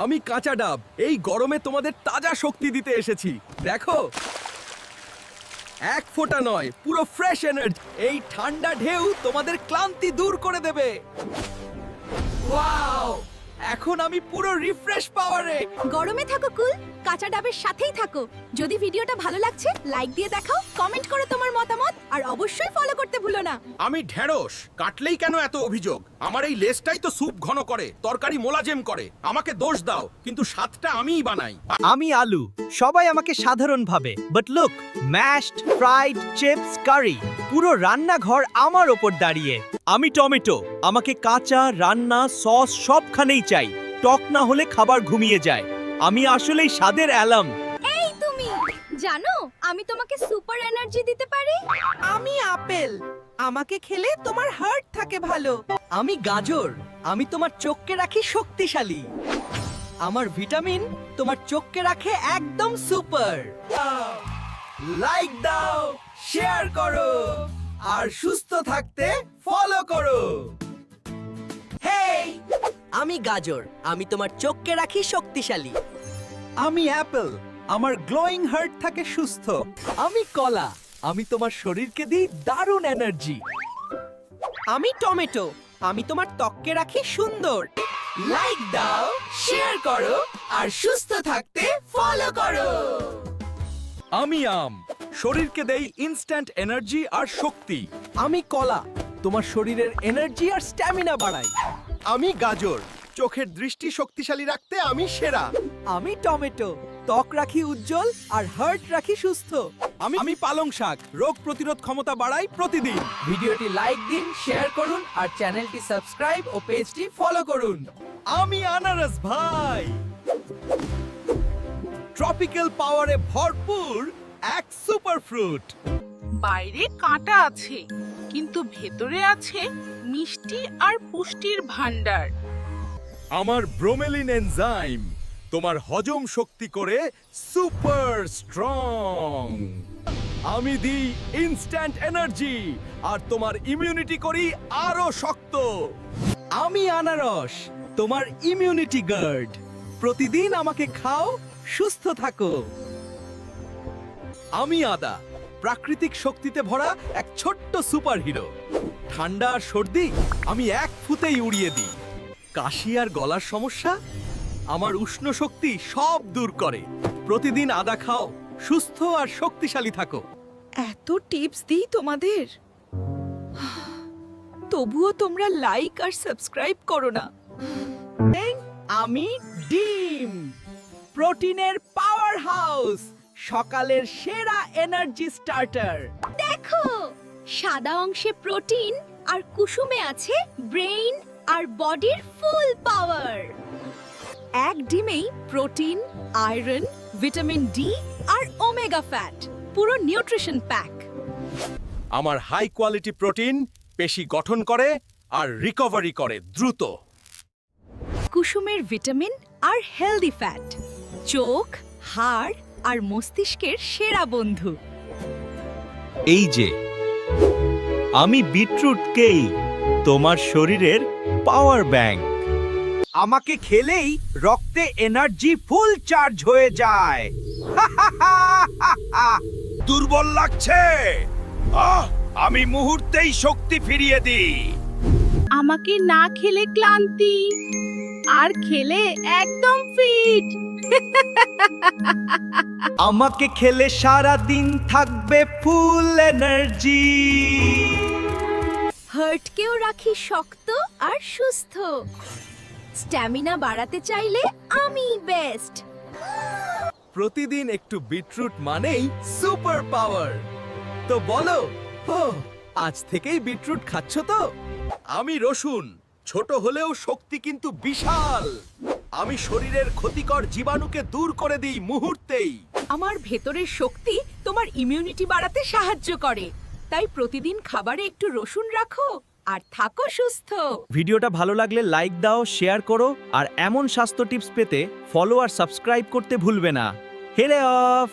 আমি কাঁচা ডাব এই গরমে তোমাদের তাজা শক্তি দিতে এসেছি দেখো এক ফোঁটা নয় পুরো ফ্রেশ এনার্জি এই ঠান্ডা ঢেউ তোমাদের ক্লান্তি দূর করে দেবে ওয়াও এখন আমি পুরো রিফ্রেশ পাওয়ারে গরমে থাকো কুল, কাঁচা ডাবের সাথেই থাকো। যদি ভিডিওটা ভালো লাগছে লাইক দিয়ে দেখাও, কমেন্ট করো তোমার মতামত আর অবশ্যই ফলো করতে ভুলো না। আমি ঢেঁড়স কাটলেই কেন এত অভিযোগ আমার এই লেজটাই তো স্যুপ ঘন করে তরকারি মোলাজেম করে আমাকে দোষ দাও কিন্তু স্বাদটা আমিই বানাই আমি আলু সবাই আমাকে সাধারণ ভাবে but look mashed fried chips curry পুরো রান্নাঘর আমার ওপর দাঁড়িয়ে আমি টমেটো আমাকে কাঁচা রান্না সস সবখানেই চাই টক না হলে খাবার ঘুমিয়ে যায় আমি আসলেই স্বাদের অ্যালাম এই তুমি জানো আমি তোমাকে সুপার এনার্জি দিতে পারি। আমি আপেল আমাকে খেলে তোমার হার্ট থাকে ভালো। আমি গাজর আমি তোমার চোখকে রাখি শক্তিশালী আমার ভিটামিন তোমার চোখকে রাখে একদম সুপার লাইক দাও শেয়ার করো আর সুস্থ থাকতে ফলো করো হেই আমি গাজর আমি তোমার চোখকে রাখি শক্তিশালী আমি অ্যাপেল আমার গ্লোয়িং হার্ট থাকে সুস্থ আমি কলা আমি তোমার শরীরকে দিই দারুণ এনার্জি আমি টমেটো আমি তোমার ত্বককে রাখি সুন্দর। লাইক দাও শেয়ার করো আর সুস্থ থাকতে ফলো করো আমি আম শরীরকে দেই ইনস্ট্যান্ট এনার্জি আর শক্তি আমি কলা তোমার শরীরের এনার্জি আর স্ট্যামিনা বাড়াই আমি গাজর চোখের দৃষ্টি শক্তিশালী রাখতে আমি সেরা আমি টমেটো ত্বক রাখি উজ্জ্বল আর হার্ট রাখি সুস্থ আমি পালং শাক রোগ প্রতিরোধ ক্ষমতা বাড়াই প্রতিদিন ভিডিওটি লাইক দিন শেয়ার করুন আর চ্যানেলটি সাবস্ক্রাইব ও পেজটি ফলো করুন আমি আনারস ভাই ট্রপিক্যাল পাওয়ারে ভরপুর এক সুপার ফ্রুট বাইরে কাঁটা আছে কিন্তু ভেতরে আছে মিষ্টি আর পুষ্টির ভান্ডার। আমার ব্রোমেলিন এনজাইম তোমার হজম শক্তি করে সুপার স্ট্রং আমি দিই ইনস্ট্যান্ট এনার্জি আর তোমার ইমিউনিটি করি আরো শক্ত আমি আনারস তোমার ইমিউনিটি গার্ড প্রতিদিন আমাকে খাও সুস্থ থাকো আমি আদা প্রাকৃতিক শক্তিতে ভরা এক ছোট্ট সুপারহিরো ঠান্ডা আর সর্দি আমি এক ফুতেই উড়িয়ে দিই কাশি আর গলার সমস্যা আমার উষ্ণ শক্তি সব দূর করে প্রতিদিন আদা খাও সুস্থ আর শক্তিশালী থাকো এত টিপস দিই তোমাদের, তবুও তোমরা লাইক আর সাবস্ক্রাইব করো না। আমি ডিম প্রোটিনের পাওয়ার হাউস সকালের সেরা এনার্জি স্টার্টার দেখো সাদা অংশে প্রোটিন আর কুসুমে আছে ব্রেইন আর বডির ফুল পাওয়ার। এক ডিমেই প্রোটিন আয়রন ভিটামিন ডি আর ওমেগা ফ্যাট পুরো নিউট্রিশন প্যাক। আমার হাই কোয়ালিটি প্রোটিন পেশি গঠন করে আর রিকভারি করে দ্রুত কুসুমের ভিটামিন আর হেলদি ফ্যাট চোখ হাড় আর মস্তিষ্কের সেরা বন্ধু। এই যে আমি বিটরুটকেই তোমার শরীরের পাওয়ার ব্যাংক আমাকে খেলেই রক্তে এনার্জি ফুল চার্জ হয়ে যায় দুর্বল লাগছে আমি মুহূর্তেই শক্তি ফিরিয়ে দিই আমাকে না খেলে ক্লান্তি আর খেলে একদম ফিট। আমাকে খেলে সারা দিন থাকবে ফুল এনার্জি হার্টকেও রাখি শক্ত আর সুস্থ। স্ট্যামিনা বাড়াতে চাইলে আমি বেস্ট। প্রতিদিন একটু বিটরুট মানেই সুপার পাওয়ার তো বলো আজ থেকেই বিটরুট খাচ্ছ তো আমি রসুন ছোট হলেও শক্তি কিন্তু বিশাল আমি শরীরের ক্ষতিকর জীবাণুকে দূর করে দিই মুহূর্তেই আমার ভেতরের শক্তি তোমার ইমিউনিটি বাড়াতে সাহায্য করে, তাই প্রতিদিন খাবারে একটু রসুন রাখো আর থাকো সুস্থ। ভিডিওটা ভালো লাগলে লাইক দাও শেয়ার করো আর এমন স্বাস্থ্য টিপস পেতে ফলো আর সাবস্ক্রাইব করতে ভুলবে না হেরে অফ